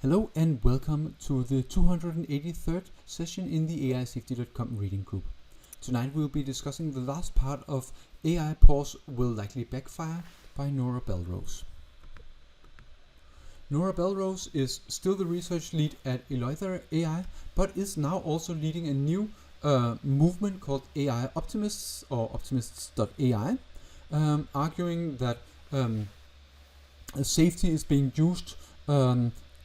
Hello and welcome to the 283rd session in the AISafety.com reading group. Tonight we'll be discussing the last part of AI Pause Will Likely Backfire by Nora Belrose. Nora Belrose is still the research lead at Eleuther AI, but is now also leading a new movement called AI Optimists or Optimists.ai, arguing that safety is being used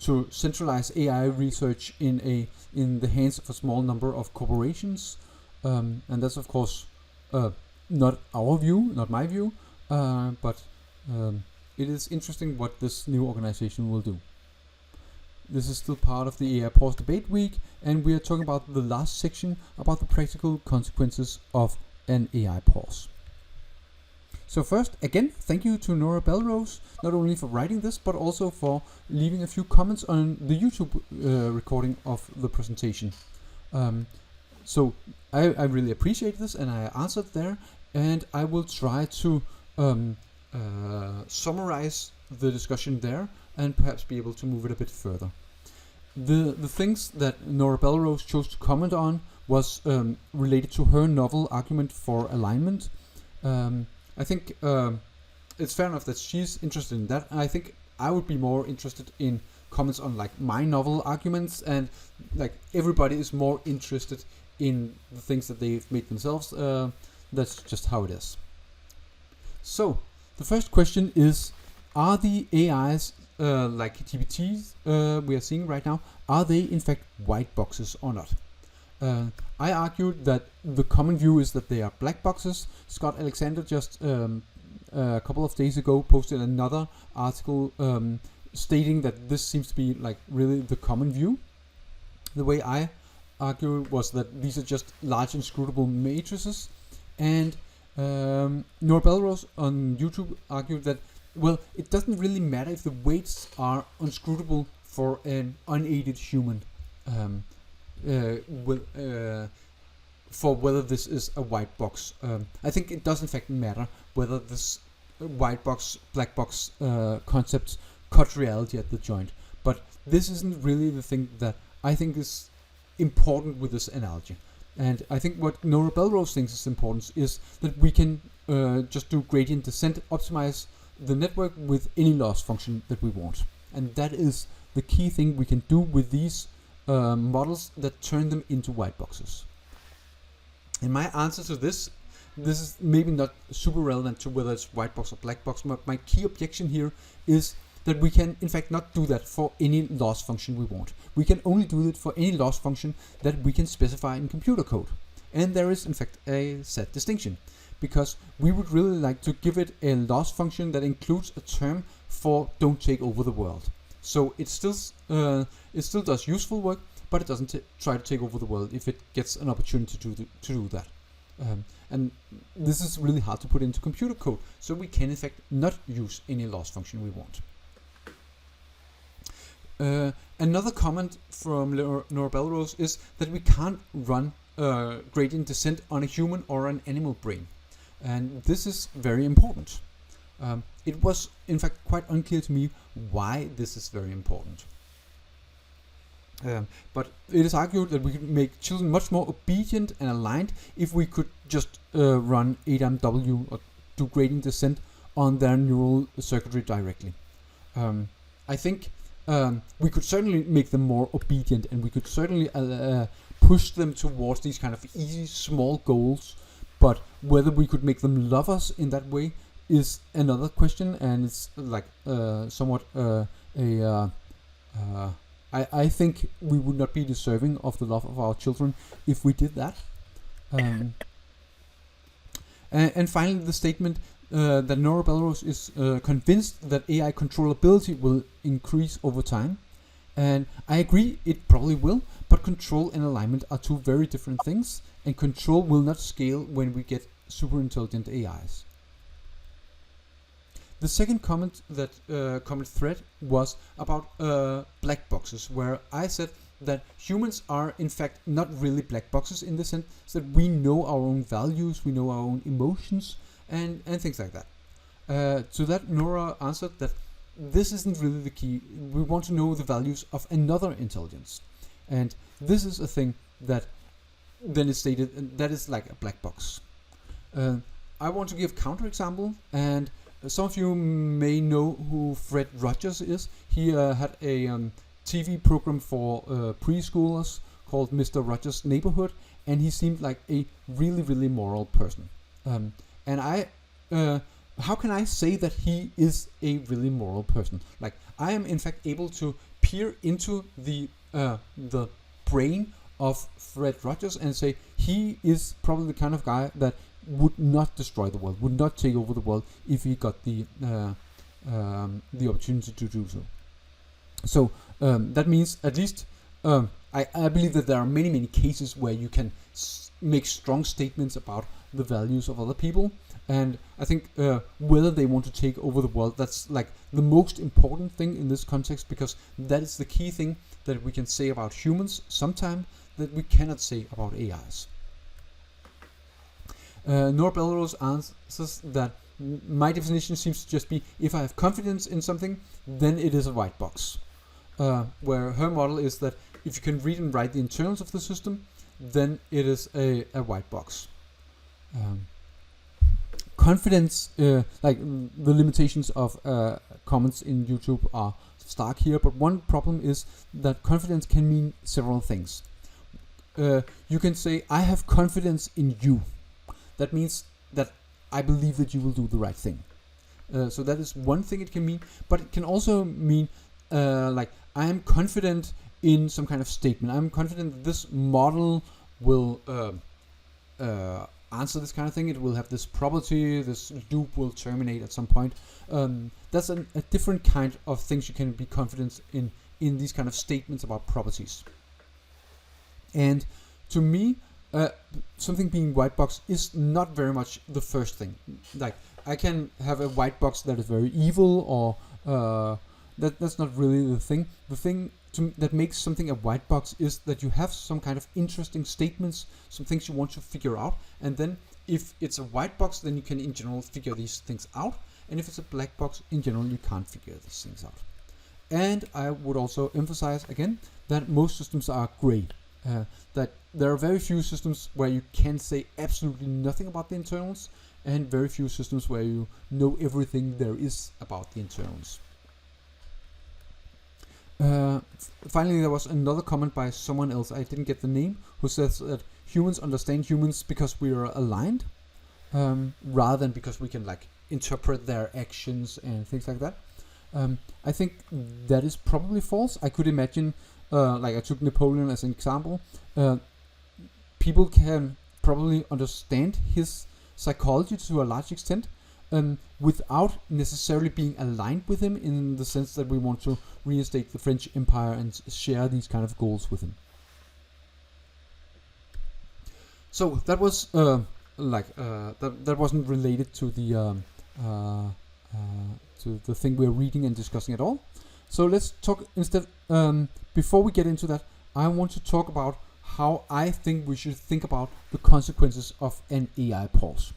to centralize AI research in the hands of a small number of corporations, and that's of course not our view, not my view, but it is interesting what this new organization will do. This is still part of the AI Pause Debate Week, and we are talking about the last section about the practical consequences of an AI pause. So first, again, thank you to Nora Belrose, not only for writing this, but also for leaving a few comments on the YouTube recording of the presentation. So I really appreciate this, and I answered there, and I will try to summarize the discussion there, and perhaps be able to move it a bit further. The things that Nora Belrose chose to comment on was related to her novel argument for alignment. I think it's fair enough that she's interested in that. I think I would be more interested in comments on like my novel arguments, and like everybody is more interested in the things that they've made themselves. That's just how it is. So the first question is, are the AIs like GPTs we are seeing right now, are they in fact white boxes or not? I argued that the common view is that they are black boxes. Scott Alexander just a couple of days ago posted another article stating that this seems to be like really the common view. The way I argued was that these are just large inscrutable matrices, and Nora Belrose on YouTube argued that, well, it doesn't really matter if the weights are unscrutable for an unaided human. For whether this is a white box. I think it does in fact matter whether this white box, black box concepts cut reality at the joint. But this isn't really the thing that I think is important with this analogy. And I think what Nora Belrose thinks is important is that we can just do gradient descent, optimize the network with any loss function that we want. And that is the key thing we can do with these models that turn them into white boxes. And my answer to this is maybe not super relevant to whether it's white box or black box, but my key objection here is that we can in fact not do that for any loss function we want. We can only do it for any loss function that we can specify in computer code. And there is in fact a set distinction, because we would really like to give it a loss function that includes a term for don't take over the world. So it still does useful work, but it doesn't try to take over the world if it gets an opportunity to do that. And this is really hard to put into computer code, so we can in fact not use any loss function we want. Another comment from Nora Belrose is that we can't run gradient descent on a human or an animal brain, and this is very important. It was in fact quite unclear to me why this is very important. But it is argued that we could make children much more obedient and aligned if we could just run ADAMW or do gradient descent on their neural circuitry directly. I think we could certainly make them more obedient, and we could certainly push them towards these kind of easy small goals, but whether we could make them love us in that way is another question, and it's like somewhat I think we would not be deserving of the love of our children if we did that. And finally, the statement that Nora Belrose is convinced that AI controllability will increase over time. And I agree, it probably will, but control and alignment are two very different things, and control will not scale when we get super intelligent AIs. The second comment thread was about black boxes, where I said that humans are in fact not really black boxes in the sense that we know our own values, we know our own emotions, and things like that. To that, Nora answered that this isn't really the key. We want to know the values of another intelligence, and this is a thing that then is stated, and that is like a black box. I want to give counterexample, and some of you may know who Fred Rogers is. He had a TV program for preschoolers called Mr. Rogers' Neighborhood, and he seemed like a really, really moral person. And how can I say that he is a really moral person? Like, I am in fact able to peer into the brain of Fred Rogers and say he is probably the kind of guy that would not destroy the world, would not take over the world if he got the opportunity to do so. So that means at least I believe that there are many, many cases where you can make strong statements about the values of other people, and I think whether they want to take over the world, that's like the most important thing in this context, because that is the key thing that we can say about humans sometime that we cannot say about AIs. Nora Belrose answers that my definition seems to just be, if I have confidence in something, then it is a white box. Where her model is that if you can read and write the internals of the system, then it is a white box. Confidence, like the limitations of comments in YouTube are stark here, but one problem is that confidence can mean several things. You can say, I have confidence in you. That means that I believe that you will do the right thing. So that is one thing it can mean, but it can also mean like, I am confident in some kind of statement. I'm confident that this model will answer this kind of thing. It will have this property, this loop will terminate at some point. That's a different kind of things you can be confident in these kind of statements about properties. And to me, something being white box is not very much the first thing. Like, I can have a white box that is very evil, or that's not really the thing. The thing that makes something a white box is that you have some kind of interesting statements, some things you want to figure out, and then if it's a white box, then you can in general figure these things out, and if it's a black box, in general you can't figure these things out. And I would also emphasize again that most systems are gray. That there are very few systems where you can say absolutely nothing about the internals, and very few systems where you know everything there is about the internals. Finally, there was another comment by someone else, I didn't get the name, who says that humans understand humans because we are aligned, rather than because we can like interpret their actions and things like that. I think that is probably false. I could imagine, like I took Napoleon as an example, people can probably understand his psychology to a large extent, without necessarily being aligned with him, in the sense that we want to reinstate the French Empire and share these kind of goals with him. So that was that wasn't related to the thing we're reading and discussing at all. So let's talk instead. Before we get into that, I want to talk about how I think we should think about the consequences of an AI pause.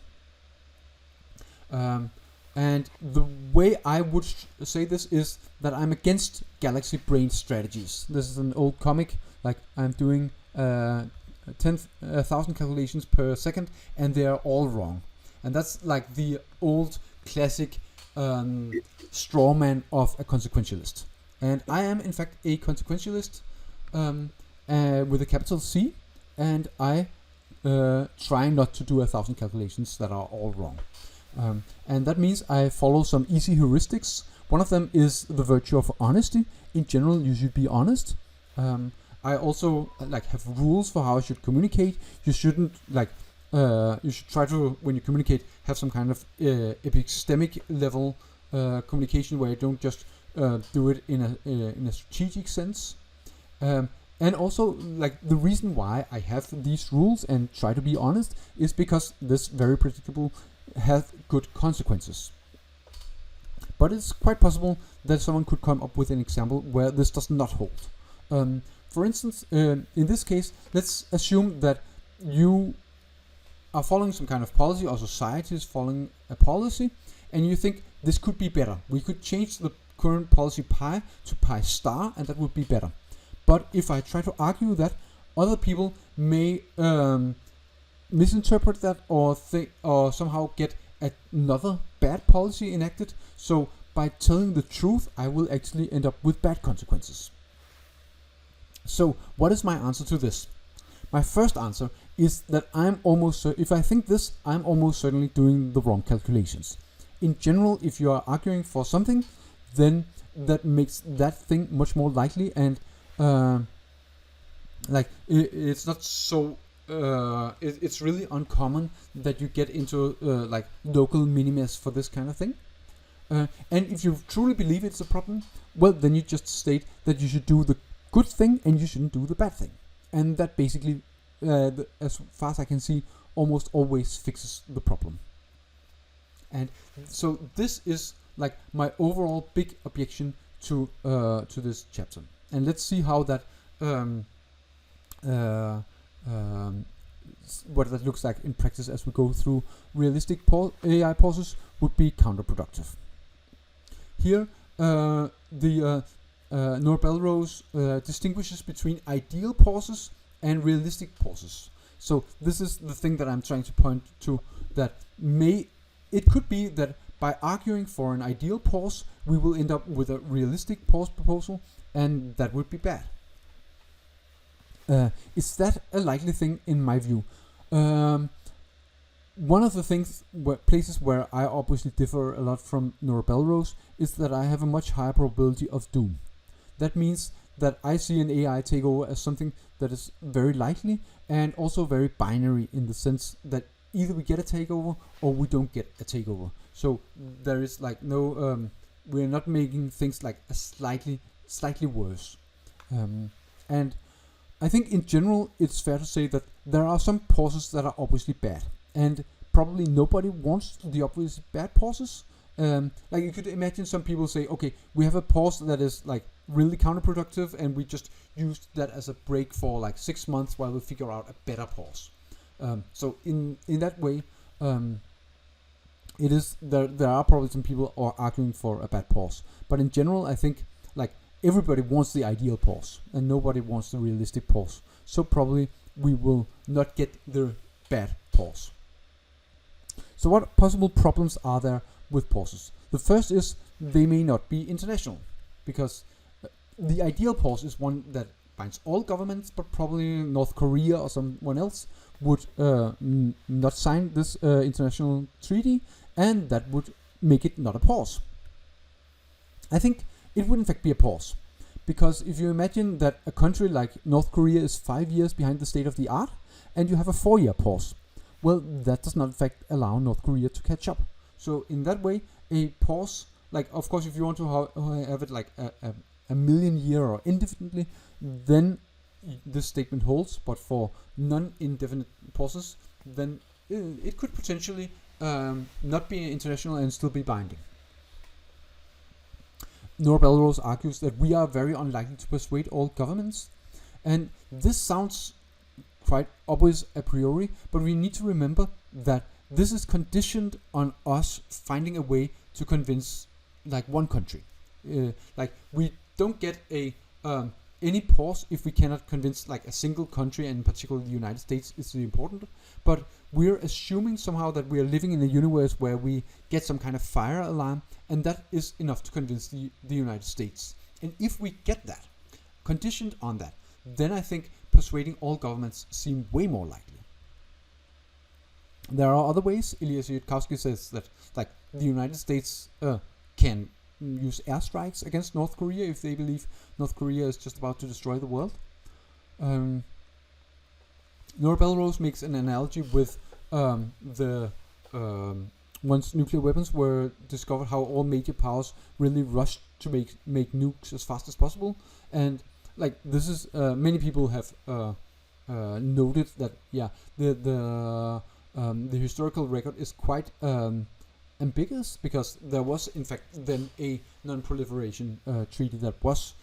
And the way I would say this is that I'm against galaxy brain strategies. This is an old comic, like I'm doing 10,000 calculations per second and they are all wrong. And that's like the old classic straw man of a consequentialist. And I am in fact a consequentialist with a capital C, and I try not to do 1,000 calculations that are all wrong. And that means I follow some easy heuristics. One of them is the virtue of honesty. In general, you should be honest. I also like have rules for how I should communicate. You shouldn't like you should try to, when you communicate, have some kind of epistemic level communication where you don't just do it in a strategic sense. And also, like, the reason why I have these rules and try to be honest is because this very predictable has good consequences. But it's quite possible that someone could come up with an example where this does not hold. For instance, in this case, let's assume that you are following some kind of policy, or society is following a policy, and you think this could be better. We could change the current policy pi to pi star, and that would be better. But if I try to argue that, other people may misinterpret that or somehow get another bad policy enacted. So by telling the truth, I will actually end up with bad consequences. So what is my answer to this? My first answer is that if I think this, I'm almost certainly doing the wrong calculations. In general, if you are arguing for something, then that makes that thing much more likely, and it's not so. It's really uncommon that you get into local minimas for this kind of thing. And if you truly believe it's a problem, well, then you just state that you should do the good thing and you shouldn't do the bad thing. And that basically, as far as I can see, almost always fixes the problem. And so this is like my overall big objection to this chapter. And let's see how that what that looks like in practice as we go through. Realistic AI pauses would be counterproductive. Here, the Norbel-Rose distinguishes between ideal pauses and realistic pauses. So this is the thing that I'm trying to point to, that it could be that by arguing for an ideal pause, we will end up with a realistic pause proposal, and that would be bad. Is that a likely thing in my view? One of the places where I obviously differ a lot from Norbel-Rose is that I have a much higher probability of doom. That means that I see an AI takeover as something that is very likely and also very binary, in the sense that either we get a takeover or we don't get a takeover. So there is like no, we're not making things like a slightly worse. And I think in general it's fair to say that there are some pauses that are obviously bad, and probably nobody wants the obviously bad pauses. Like you could imagine some people say, okay, we have a pause that is like really counterproductive, and we just used that as a break for like 6 months while we figure out a better pause. So in that way, it is there are probably some people are arguing for a bad pause, but in general, I think like everybody wants the ideal pause, and nobody wants the realistic pause. So probably we will not get the bad pause. So what possible problems are there with pauses? The first is they may not be international, because the ideal pause is one that binds all governments, but probably North Korea or someone else would not sign this international treaty, and that would make it not a pause. I think it would in fact be a pause, because if you imagine that a country like North Korea is 5 years behind the state of the art, and you have a 4-year pause, well, that does not in fact allow North Korea to catch up. So in that way, a pause, like of course if you want to have it like a million year or indefinitely, then this statement holds. But for non-indefinite pauses, then it could potentially not be international and still be binding. Norbel-Rose argues that we are very unlikely to persuade all governments, and this sounds quite obvious a priori, but we need to remember that this is conditioned on us finding a way to convince like one country. Like we don't get any pause if we cannot convince like a single country, and in particular the United States is important. But we're assuming somehow that we are living in a universe where we get some kind of fire alarm, and that is enough to convince the United States. And if we get that, conditioned on that, then I think persuading all governments seem way more likely. There are other ways. Elias Yudkowsky says that like the United States can use airstrikes against North Korea if they believe North Korea is just about to destroy the world. Norbel-Rose makes an analogy with once nuclear weapons were discovered, how all major powers really rushed to make nukes as fast as possible. And like this is many people have noted that the historical record is quite ambiguous, because there was in fact then a non-proliferation treaty that was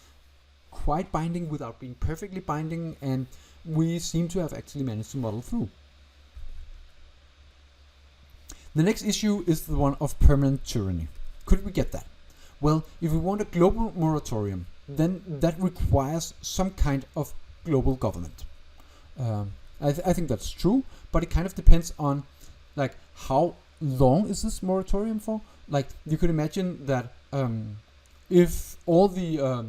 quite binding without being perfectly binding, and we seem to have actually managed to muddle through. The next issue is the one of permanent tyranny. Could we get that? Well, if we want a global moratorium, then that requires some kind of global government. I think that's true, but it kind of depends on like how long is this moratorium for. Like you could imagine that if all the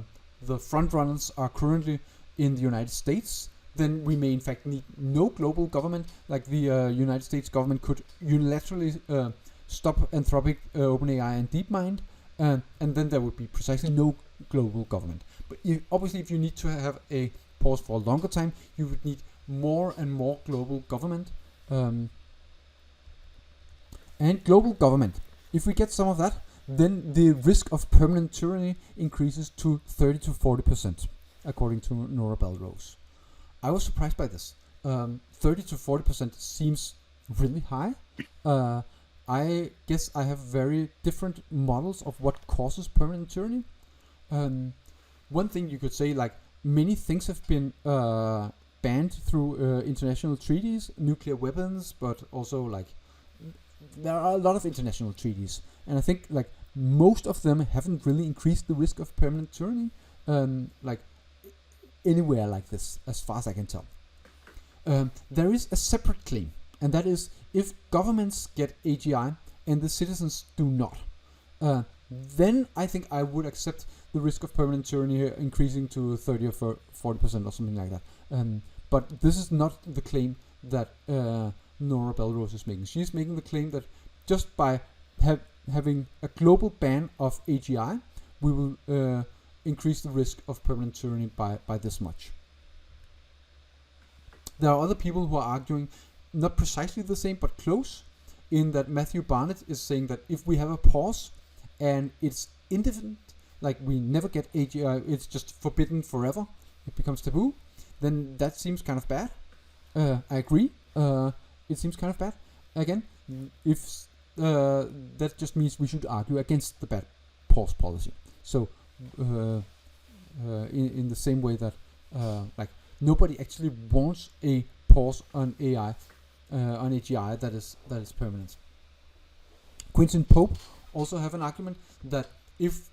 front runners are currently in the United States, then we may in fact need no global government. Like the United States government could unilaterally stop Anthropic, OpenAI, and DeepMind, and then there would be precisely no global government. But obviously, if you need to have a pause for a longer time, you would need more and more global government. And global government, if we get some of that, then the risk of permanent tyranny increases to 30 to 40%, according to Nora Belrose. I was surprised by this. 30 to 40% seems really high. I guess I have very different models of what causes permanent tyranny. One thing you could say, like many things have been banned through international treaties, nuclear weapons, but also like there are a lot of international treaties, and I think like most of them haven't really increased the risk of permanent tyranny, like anywhere like this, as far as I can tell. There is a separate claim, and that is if governments get AGI and the citizens do not, then I think I would accept the risk of permanent tyranny increasing to 30 or 40% or something like that. But this is not the claim that Nora Belrose is making. She's making the claim that just by having a global ban of AGI, we will increase the risk of permanent tyranny by this much. There are other people who are arguing not precisely the same, but close, in that Matthew Barnett is saying that if we have a pause and it's indefinite, like we never get AGI, it's just forbidden forever, it becomes taboo, then that seems kind of bad. I agree. It seems kind of bad. Again, if that just means we should argue against the bad pause policy. So, in the same way that like nobody actually wants a pause on AI, on AGI that is permanent. Quintin Pope also have an argument that if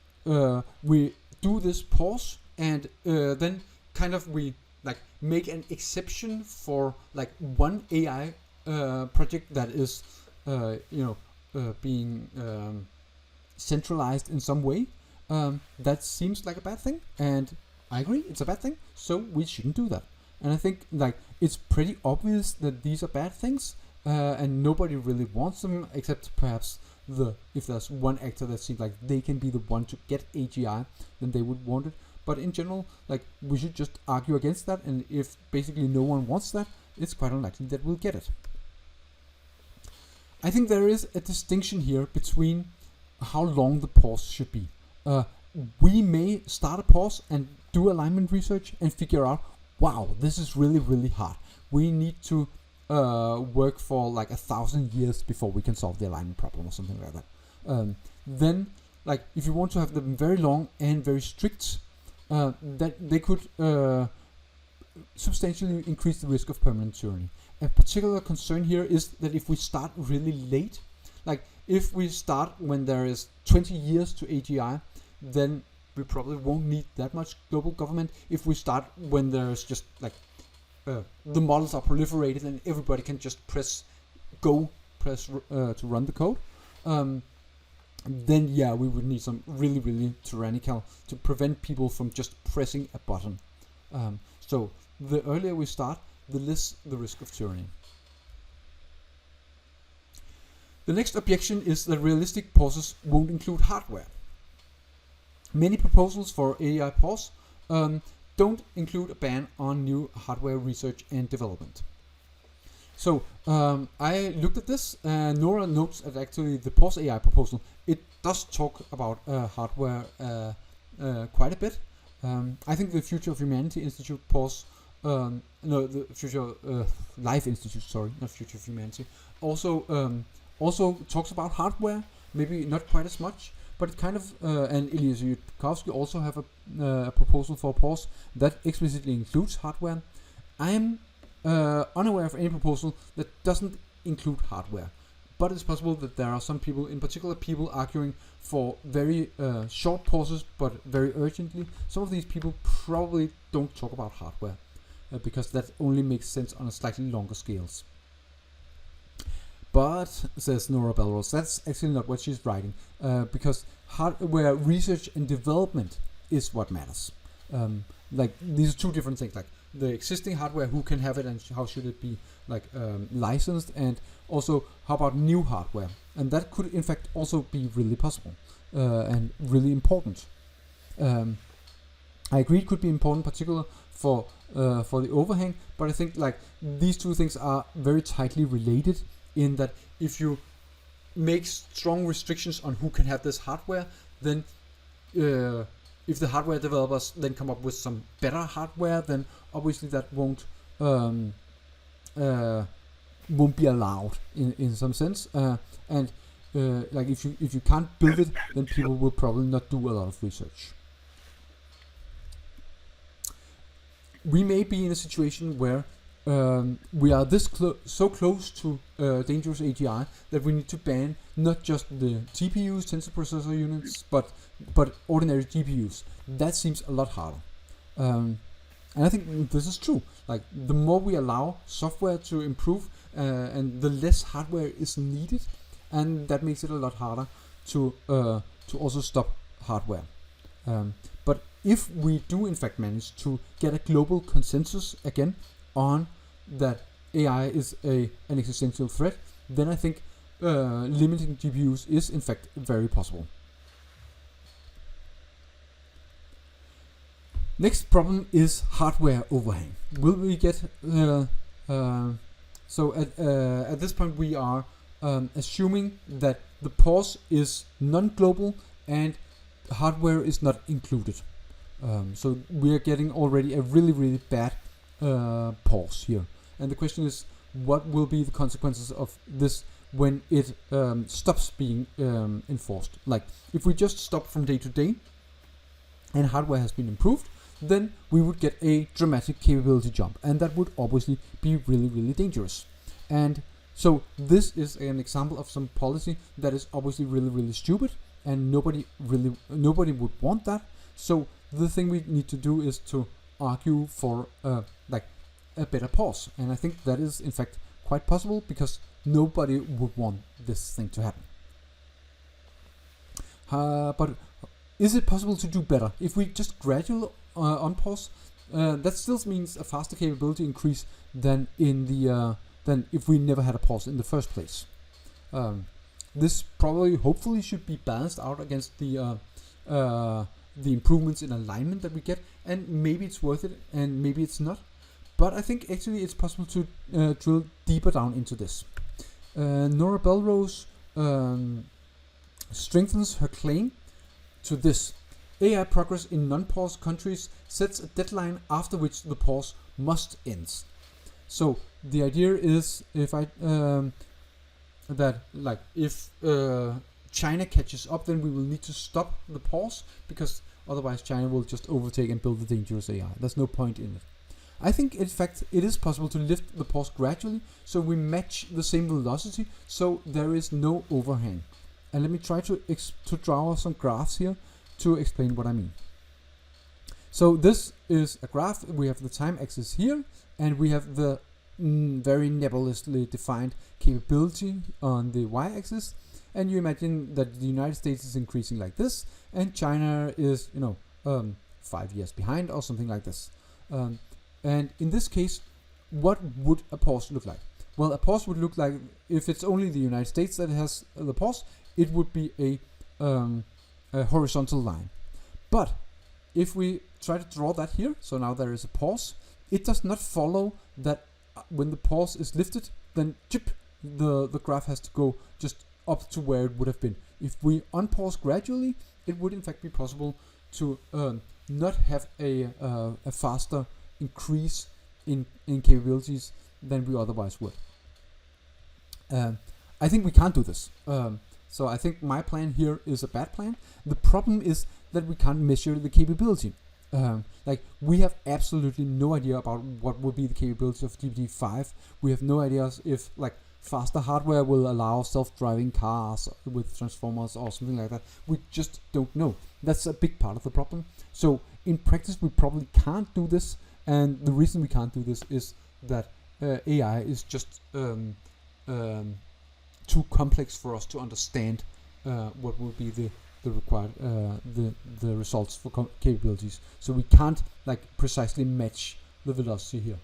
we do this pause and then kind of we like make an exception for like one AI project that is being centralized in some way, that seems like a bad thing, and I agree it's a bad thing, so we shouldn't do that. And I think like it's pretty obvious that these are bad things, and nobody really wants them except perhaps if there's one actor that seems like they can be the one to get AGI, then they would want it. But in general, like we should just argue against that, and if basically no one wants that, it's quite unlikely that we'll get it. I think there is a distinction here between how long the pause should be. We may start a pause and do alignment research and figure out, wow, this is really, really hard. We need to work for like 1,000 years before we can solve the alignment problem or something like that. Then, like, if you want to have them very long and very strict, that they could substantially increase the risk of permanent tyranny. A particular concern here is that if we start really late, like if we start when there is 20 years to AGI, then we probably won't need that much global government. If we start when there's just like the models are proliferated and everybody can just press to run the code, then yeah, we would need some really, really tyrannical to prevent people from just pressing a button. So the earlier we start, the less the risk of tyranny. The next objection is that realistic pauses won't include hardware. Many proposals for AI pause don't include a ban on new hardware research and development. So I looked at this, and Nora notes that actually the pause AI proposal, it does talk about hardware quite a bit. I think the Future of Humanity Institute pause, the Future Life Institute, sorry, not Future of Humanity, also talks about hardware, maybe not quite as much, but it kind of, and Elias Yudkowsky also have a proposal for a pause that explicitly includes hardware. I am unaware of any proposal that doesn't include hardware, but it's possible that there are some people, in particular people arguing for very short pauses, but very urgently. Some of these people probably don't talk about hardware, because that only makes sense on a slightly longer scales. But, says Nora Belrose, that's actually not what she's writing, because hardware research and development is what matters. Like, these are two different things, like the existing hardware, who can have it and how should it be licensed, and also how about new hardware. And that could in fact also be really possible and really important. I agree it could be important, particular for the overhang, but I think like these two things are very tightly related, in that if you make strong restrictions on who can have this hardware, then if the hardware developers then come up with some better hardware, then obviously that won't be allowed in some sense. And like if you can't build it, then people will probably not do a lot of research. We may be in a situation where we are this so close to dangerous AGI that we need to ban not just the TPUs, tensor processor units, but ordinary GPUs. That seems a lot harder. And I think this is true. Like, the more we allow software to improve, and the less hardware is needed, and that makes it a lot harder to also stop hardware. But if we do in fact manage to get a global consensus again on that AI is an existential threat, then I think limiting GPUs is in fact very possible. Next problem is hardware overhang. Will we get so at this point we are assuming that the pause is non-global and hardware is not included. So we are getting already a really bad pause here. And the question is, what will be the consequences of this when it stops being enforced? Like, if we just stop from day to day and hardware has been improved, then we would get a dramatic capability jump, and that would obviously be really dangerous. And so this is an example of some policy that is obviously really stupid, and nobody would want that. So the thing we need to do is to argue for like a better pause, and I think that is in fact quite possible, because nobody would want this thing to happen. But is it possible to do better if we just gradually unpause? That still means a faster capability increase than in the than if we never had a pause in the first place. This probably, hopefully, should be balanced out against the improvements in alignment that we get, and maybe it's worth it, and maybe it's not. But I think actually it's possible to drill deeper down into this. Nora Belrose strengthens her claim to this: AI progress in non-pause countries sets a deadline after which the pause must end. So the idea is, if China catches up, then we will need to stop the pause, because otherwise China will just overtake and build the dangerous AI. There's no point in it. I think in fact it is possible to lift the pause gradually, so we match the same velocity, so there is no overhang. And let me try to draw some graphs here to explain what I mean. So this is a graph. We have the time axis here, and we have the very nebulously defined capability on the y-axis. And you imagine that the United States is increasing like this, and China is, 5 years behind or something like this. And in this case, what would a pause look like? Well, a pause would look like, if it's only the United States that has the pause, it would be a horizontal line. But if we try to draw that here, so now there is a pause, it does not follow that when the pause is lifted, then the graph has to go just up to where it would have been. If we unpause gradually, it would in fact be possible to not have a faster increase in capabilities than we otherwise would. I think we can't do this. So I think my plan here is a bad plan. The problem is that we can't measure the capability. Like, we have absolutely no idea about what would be the capability of GPT-5. We have no ideas if, like, faster hardware will allow self-driving cars with transformers or something like that. We just don't know. That's a big part of the problem. So in practice, we probably can't do this, and the reason we can't do this is that AI is just too complex for us to understand what will be the required the results for capabilities. So we can't like precisely match the velocity here.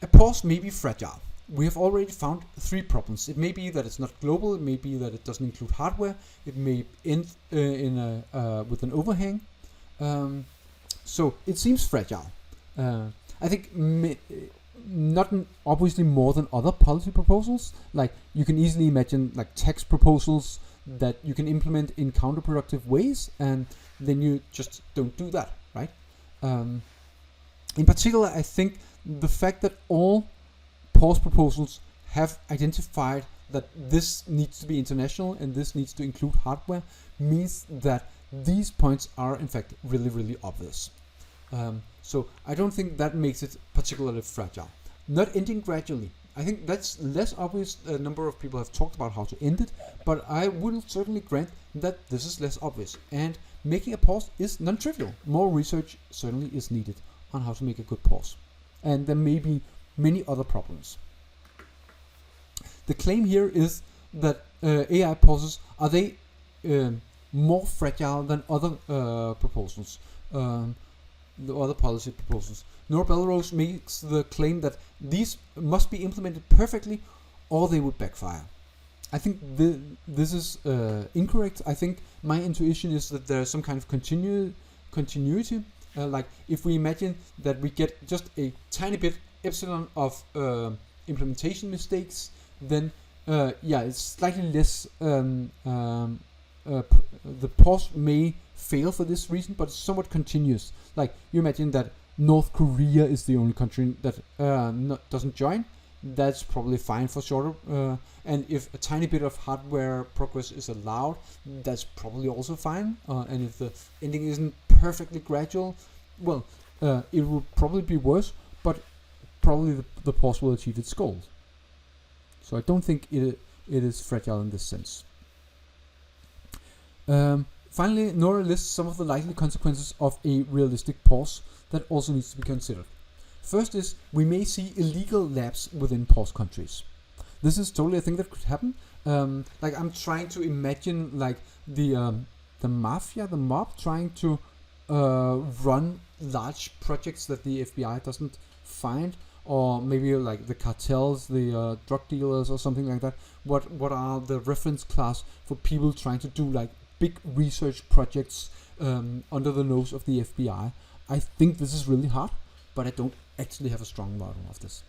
A pause may be fragile. We have already found 3 problems. It may be that it's not global. It may be that it doesn't include hardware. It may end with an overhang. So it seems fragile. I think not obviously more than other policy proposals. Like you can easily imagine like tax proposals that you can implement in counterproductive ways, and then you just don't do that, right? In particular, I think the fact that all pause proposals have identified that this needs to be international and this needs to include hardware means that these points are in fact really, really obvious. So I don't think that makes it particularly fragile. Not ending gradually. I think that's less obvious. A number of people have talked about how to end it, but I will certainly grant that this is less obvious. And making a pause is non-trivial. More research certainly is needed on how to make a good pause. And there may be many other problems. The claim here is that AI pauses, are they more fragile than other proposals, the other policy proposals? Nora Belrose makes the claim that these must be implemented perfectly or they would backfire. I think this is incorrect. I think my intuition is that there's some kind of continuity. Like if we imagine that we get just a tiny bit epsilon of implementation mistakes, then it's slightly less. The pause may fail for this reason, but it's somewhat continuous. Like you imagine that North Korea is the only country that doesn't join. That's probably fine for shorter. And if a tiny bit of hardware progress is allowed, that's probably also fine. And if the ending isn't perfectly gradual, well, it will probably be worse, but probably the pause will achieve its goal. So I don't think it is fragile in this sense. Finally, Nora lists some of the likely consequences of a realistic pause that also needs to be considered. First is, we may see illegal labs within pause countries. This is totally a thing that could happen. Like I'm trying to imagine like the mafia, the mob trying to run large projects that the FBI doesn't find, or maybe like the cartels, the drug dealers or something like that. What are the reference class for people trying to do like big research projects under the nose of the FBI? I think this is really hard, but I don't actually have a strong model of this.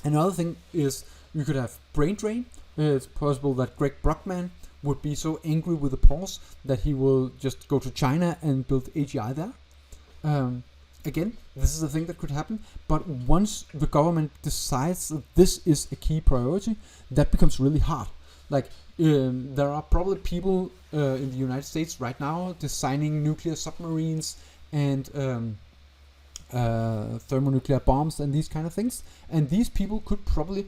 Another thing is you could have brain drain. It's possible that Greg Brockman would be so angry with the pause that he will just go to China and build AGI there. Again, this is a thing that could happen, but once the government decides that this is a key priority, that becomes really hard. Like there are probably people in the United States right now designing nuclear submarines and thermonuclear bombs and these kind of things, and these people could probably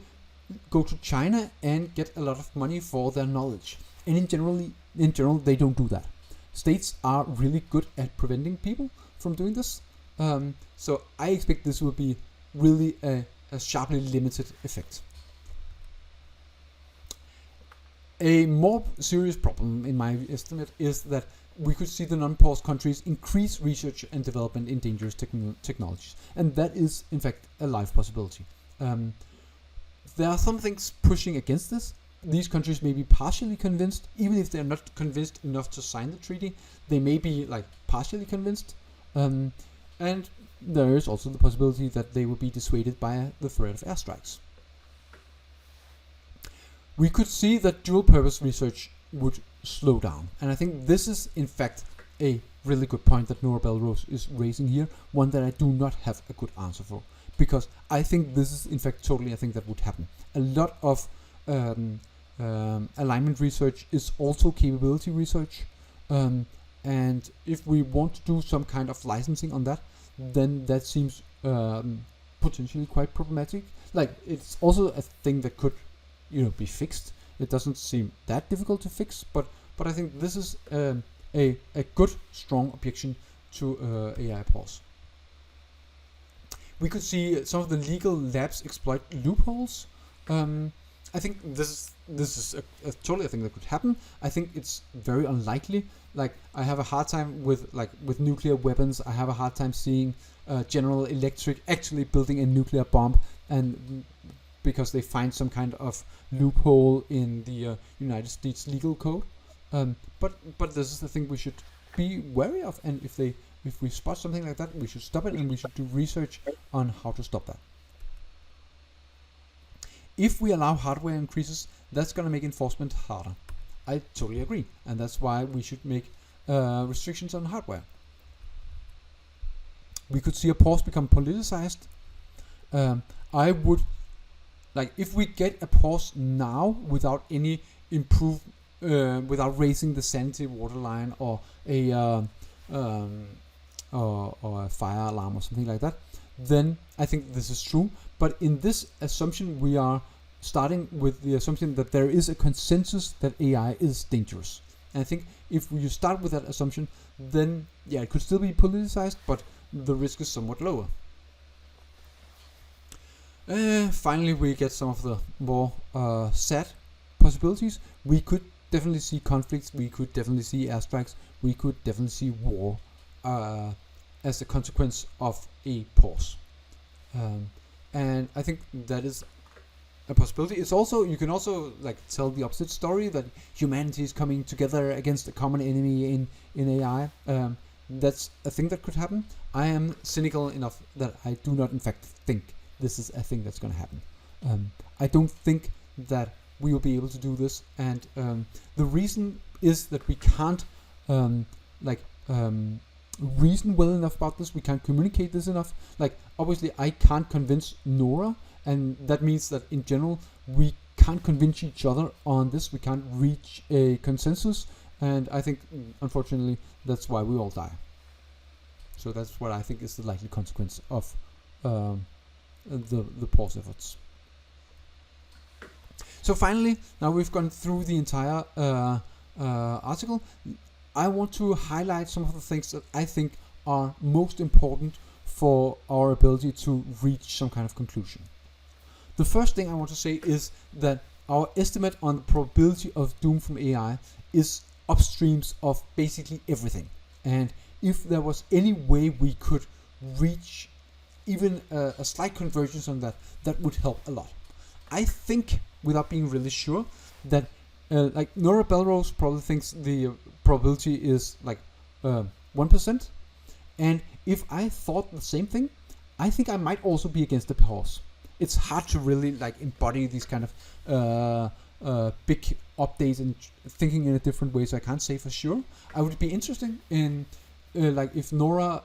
go to China and get a lot of money for their knowledge. And in general, they don't do that. States are really good at preventing people from doing this. So I expect this will be really a sharply limited effect. A more serious problem, in my estimate, is that we could see the non-pause countries increase research and development in dangerous technologies. And that is, in fact, a live possibility. There are some things pushing against this. These countries may be partially convinced, even if they're not convinced enough to sign the treaty. They may be like partially convinced. And there is also the possibility that they will be dissuaded by the threat of airstrikes. We could see that dual-purpose research would slow down. And I think this is, in fact, a really good point that Nora Belrose is raising here, one that I do not have a good answer for. Because I think this is, in fact, totally a thing that would happen. A lot of alignment research is also capability research. And if we want to do some kind of licensing on that, then that seems potentially quite problematic. Like, it's also a thing that could, be fixed. It doesn't seem that difficult to fix, but I think this is a good, strong objection to AI pause. We could see some of the legal labs exploit loopholes. I think this is a totally a thing that could happen. I think it's very unlikely. Like, I have a hard time with nuclear weapons. I have a hard time seeing General Electric actually building a nuclear bomb, and because they find some kind of loophole in the United States legal code. But this is the thing we should be wary of, and if we spot something like that, we should stop it, and we should do research on how to stop that. If we allow hardware increases, that's going to make enforcement harder. I totally agree, and that's why we should make restrictions on hardware. We could see a pause become politicized. I would, if we get a pause now without any without raising the sanitary waterline or a fire alarm or something like that, then I think this is true. But in this assumption, we are starting with the assumption that there is a consensus that AI is dangerous. And I think if you start with that assumption, then it could still be politicized, but the risk is somewhat lower. Finally, we get some of the more sad possibilities. We could definitely see conflicts. We could definitely see airstrikes. We could definitely see war as a consequence of a pause. And I think that is a possibility. It's also, you can also tell the opposite story, that humanity is coming together against a common enemy in AI. That's a thing that could happen. I am cynical enough that I do not in fact think this is a thing that's going to happen. I don't think that we will be able to do this, and the reason is that we can't reason well enough about this. We can't communicate this enough. Obviously I can't convince Nora, and that means that in general we can't convince each other on this. We can't reach a consensus, and I think unfortunately that's why we all die. So that's what I think is the likely consequence of the pause efforts. So finally, now we've gone through the entire article, I want to highlight some of the things that I think are most important for our ability to reach some kind of conclusion. The first thing I want to say is that our estimate on the probability of doom from AI is upstreams of basically everything. And if there was any way we could reach even a slight convergence on that, that would help a lot. I think, without being really sure, that Nora Belrose probably thinks the probability is 1%. And if I thought the same thing, I think I might also be against the pause. It's hard to really embody these kind of big updates and thinking in a different way, so I can't say for sure. I would be interested in if Nora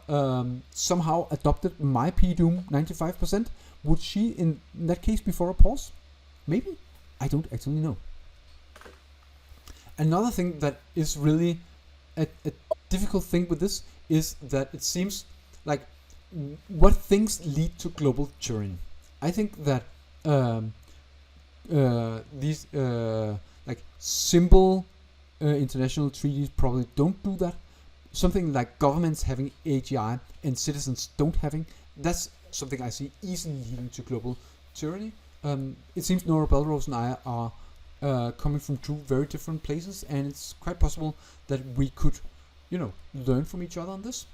somehow adopted my PDoom 95%, would she in that case be for a pause? Maybe. I don't actually know. Another thing that is really a difficult thing with this is that it seems like what things lead to global tyranny. I think that these simple international treaties probably don't do that. Something like governments having AGI and citizens don't having, that's something I see easily leading to global tyranny. It seems Nora Belrose and I are coming from two very different places, and it's quite possible that we could, learn from each other on this.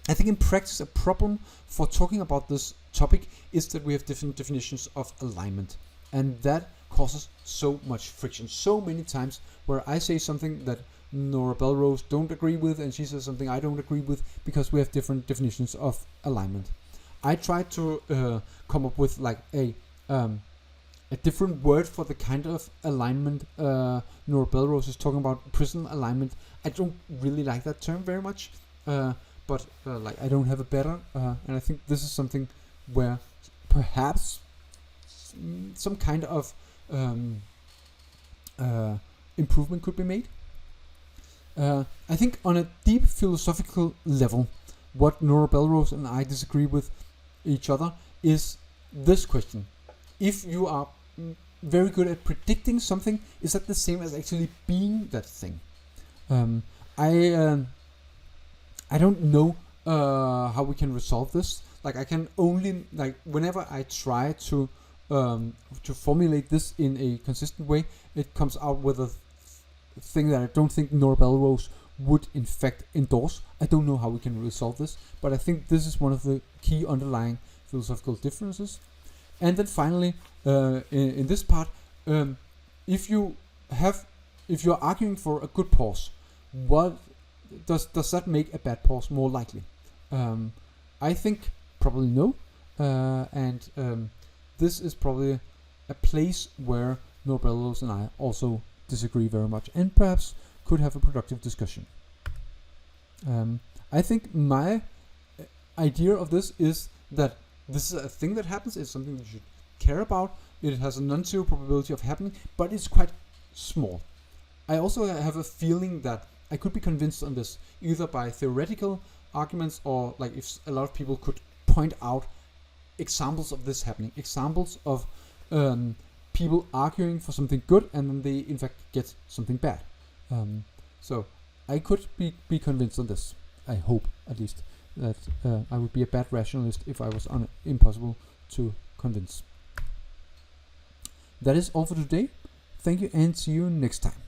I think in practice a problem for talking about this topic is that we have different definitions of alignment, and that causes so much friction. So many times where I say something that Nora Belrose don't agree with, and she says something I don't agree with, because we have different definitions of alignment. I tried to come up with a different word for the kind of alignment Nora Belrose is talking about, prison alignment. I don't really like that term very much, but I don't have a better, and I think this is something where perhaps some kind of improvement could be made. I think on a deep philosophical level, what Nora Belrose and I disagree with each other is this question: if you are very good at predicting something, is that the same as actually being that thing? I don't know how we can resolve this. Like, I can only, like, whenever I try to formulate this in a consistent way, it comes out with a thing that I don't think Nora Belrose would in fact endorse. I don't know how we can resolve this, but I think this is one of the key underlying philosophical differences. And then finally, in this part, if you're arguing for a good pause, what does that make a bad pause more likely? I think probably no, and this is probably a place where Nora Belrose and I also disagree very much, and perhaps could have a productive discussion. I think my idea of this is that this is a thing that happens. It's something that you should care about. It has a non-zero probability of happening, but it's quite small. I also have a feeling that I could be convinced on this either by theoretical arguments, or like if a lot of people could point out examples of this happening, examples of people arguing for something good and then they in fact get something bad. So I could be convinced on this. I hope, at least, that I would be a bad rationalist if I was impossible to convince. That is all for today. Thank you, and see you next time.